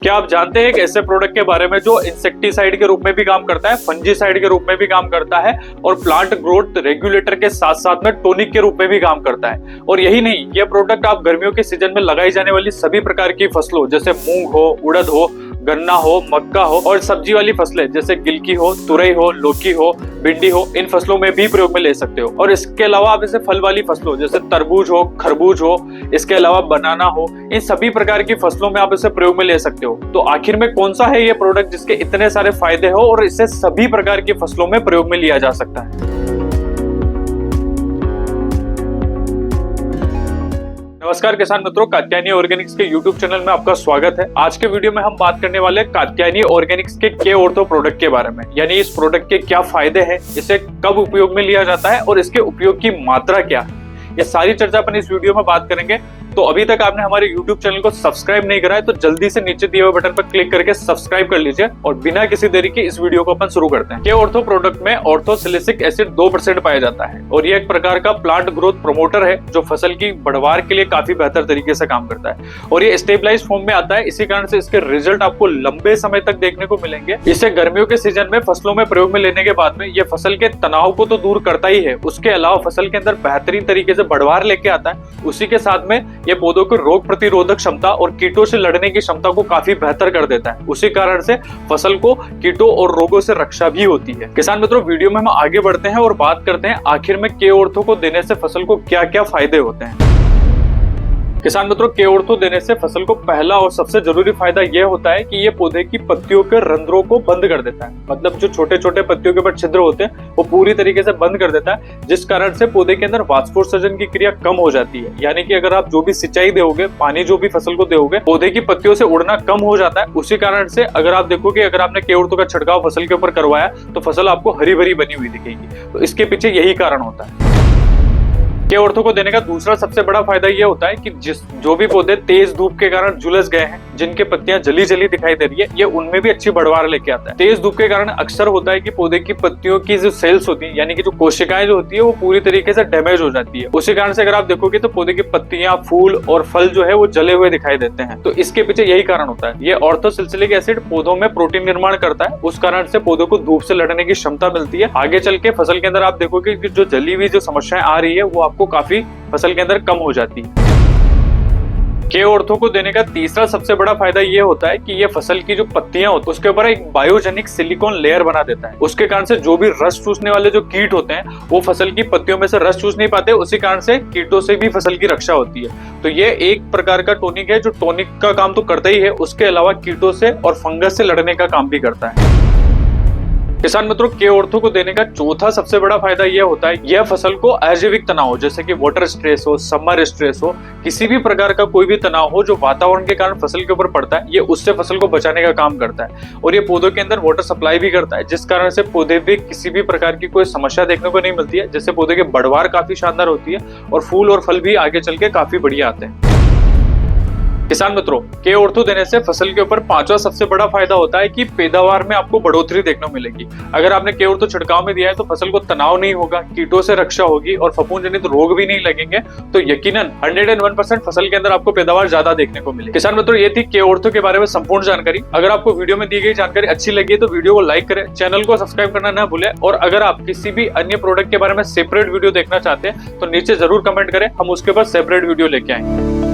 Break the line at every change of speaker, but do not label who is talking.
क्या आप जानते हैं एक ऐसे प्रोडक्ट के बारे में जो इंसेक्टिसाइड के रूप में भी काम करता है, फंजीसाइड के रूप में भी काम करता है और प्लांट ग्रोथ रेगुलेटर के साथ साथ में टॉनिक के रूप में भी काम करता है। और यही नहीं, यह प्रोडक्ट आप गर्मियों के सीजन में लगाई जाने वाली सभी प्रकार की फसलों जैसे मूंग हो, उड़द हो, गन्ना हो, मक्का हो और सब्जी वाली फसलें जैसे गिलकी हो, तुरई हो, लौकी हो, भिंडी हो, इन फसलों में भी प्रयोग में ले सकते हो। और इसके अलावा आप इसे फल वाली फसलों जैसे तरबूज हो, खरबूज हो, इसके अलावा बनाना हो, इन सभी प्रकार की फसलों में आप इसे प्रयोग में ले सकते हो। तो आखिर में कौन सा है ये प्रोडक्ट जिसके इतने सारे फायदे हो और इसे सभी प्रकार की फसलों में प्रयोग में लिया जा सकता है? नमस्कार किसान मित्रों, कात्यायनी ऑर्गेनिक्स के YouTube चैनल में आपका स्वागत है। आज के वीडियो में हम बात करने वाले हैं कात्यायनी ऑर्गेनिक्स के के-ऑर्थो प्रोडक्ट के बारे में, यानी इस प्रोडक्ट के क्या फायदे हैं, इसे कब उपयोग में लिया जाता है और इसके उपयोग की मात्रा क्या है। ये सारी चर्चा अपन इस वीडियो में बात करेंगे। तो अभी तक आपने हमारे YouTube चैनल को सब्सक्राइब नहीं करा है तो जल्दी से नीचे दिए हुए बटन पर क्लिक करके सब्सक्राइब कर लीजिए और बिना किसी देरी के इस वीडियो को अपन शुरू करते हैं। के-ऑर्थो प्रोडक्ट में ऑर्थोसिलिसिक एसिड 2% पाया जाता है और ये एक प्रकार का प्लांट ग्रोथ प्रमोटर है जो फसल की बढ़वार के लिए काफी बेहतर तरीके से काम करता है और ये स्टेबलाइज फॉर्म में आता है। इसी कारण से इसके रिजल्ट आपको लंबे समय तक देखने को मिलेंगे। इसे गर्मियों के सीजन में फसलों में प्रयोग में लेने के बाद में ये फसल के तनाव को तो दूर करता ही है, उसके अलावा फसल के अंदर बेहतरीन तरीके से बढ़वार लेके आता है। उसी के साथ में ये पौधों को रोग प्रतिरोधक क्षमता और कीटों से लड़ने की क्षमता को काफी बेहतर कर देता है। उसी कारण से फसल को कीटों और रोगों से रक्षा भी होती है। किसान मित्रों, वीडियो में हम आगे बढ़ते हैं और बात करते हैं आखिर में के-ऑर्थो को देने से फसल को क्या क्या फायदे होते हैं। किसान मित्रों, के-ऑर्थो देने से फसल को पहला और सबसे जरूरी फायदा यह होता है कि ये पौधे की पत्तियों के रंध्रों को बंद कर देता है। मतलब जो छोटे छोटे पत्तियों के ऊपर छिद्र होते हैं वो पूरी तरीके से बंद कर देता है, जिस कारण से पौधे के अंदर वाष्पोत्सर्जन की क्रिया कम हो जाती है। यानी कि अगर आप जो भी सिंचाई दोगे, पानी जो भी फसल को दोगे, पौधे की पत्तियों से उड़ना कम हो जाता है। उसी कारण से अगर आप देखोगे, अगर आपने के-ऑर्थो का छिड़काव फसल के ऊपर करवाया तो फसल आपको हरी भरी बनी हुई दिखेगी। तो इसके पीछे यही कारण होता है। के-ऑर्थो को देने का दूसरा सबसे बड़ा फायदा यह होता है कि जो भी पौधे तेज धूप के कारण झुलस गए हैं, जिनके पत्तियां जली जली दिखाई दे रही है, ये उनमें भी अच्छी बढ़वार लेके आता है। तेज धूप के कारण अक्सर होता है कि पौधे की पत्तियों की जो सेल्स होती है, यानी कि जो कोशिकाएं जो होती है, वो पूरी तरीके से डैमेज हो जाती है। उसी कारण से अगर आप देखोगे तो पौधे की पत्तियां, फूल और फल जो है वो जले हुए दिखाई देते हैं। तो इसके पीछे यही कारण होता है। ये ऑर्थोसिलिसिक एसिड पौधों में प्रोटीन निर्माण करता है, उस कारण से पौधों को धूप से लड़ने की क्षमता मिलती है। आगे चल के फसल के अंदर आप देखोगे कि जो जली हुई जो समस्याएं आ रही है वो आपको काफी फसल के अंदर कम हो जाती है। के-ऑर्थो को देने का तीसरा सबसे बड़ा फायदा ये होता है कि ये फसल की जो पत्तियां होती है उसके ऊपर एक बायोजेनिक सिलिकॉन लेयर बना देता है। उसके कारण से जो भी रस चूसने वाले जो कीट होते हैं वो फसल की पत्तियों में से रस चूस नहीं पाते। उसी कारण से कीटों से भी फसल की रक्षा होती है। तो ये एक प्रकार का टॉनिक है जो टॉनिक का काम तो करता ही है, उसके अलावा कीटों से और फंगस से लड़ने का काम भी करता है। किसान मित्रों, के-ऑर्थो को देने का चौथा सबसे बड़ा फायदा यह होता है, यह फसल को अजैविक तनाव जैसे कि वाटर स्ट्रेस हो, समर स्ट्रेस हो, किसी भी प्रकार का कोई भी तनाव हो जो वातावरण के कारण फसल के ऊपर पड़ता है, ये उससे फसल को बचाने का काम करता है। और ये पौधों के अंदर वाटर सप्लाई भी करता है, जिस कारण से पौधे भी किसी भी प्रकार की कोई समस्या देखने को नहीं मिलती है। जिससे पौधे की बढ़वार काफी शानदार होती है और फूल और फल भी आगे चल के काफी बढ़िया आते हैं। किसान मित्रों, के-ऑर्थो देने से फसल के ऊपर पांचवा सबसे बड़ा फायदा होता है कि पैदावार में आपको बढ़ोतरी देखने को मिलेगी। अगर आपने के-ऑर्थो छिड़काव में दिया है तो फसल को तनाव नहीं होगा, कीटों से रक्षा होगी और फफूंद जनित रोग भी नहीं लगेंगे। तो यकीनन 101% फसल के अंदर आपको पैदावार ज्यादा देखने को मिलेगी। किसान मित्रों, ये थी के-ऑर्थो के बारे में संपूर्ण जानकारी। अगर आपको वीडियो में दी गई जानकारी अच्छी लगी तो वीडियो को लाइक करें, चैनल को सब्सक्राइब करना न भूलें और अगर आप किसी भी अन्य प्रोडक्ट के बारे में सेपरेट वीडियो देखना चाहते हैं तो नीचे जरूर कमेंट करें, हम उसके ऊपर सेपरेट वीडियो लेके आएंगे।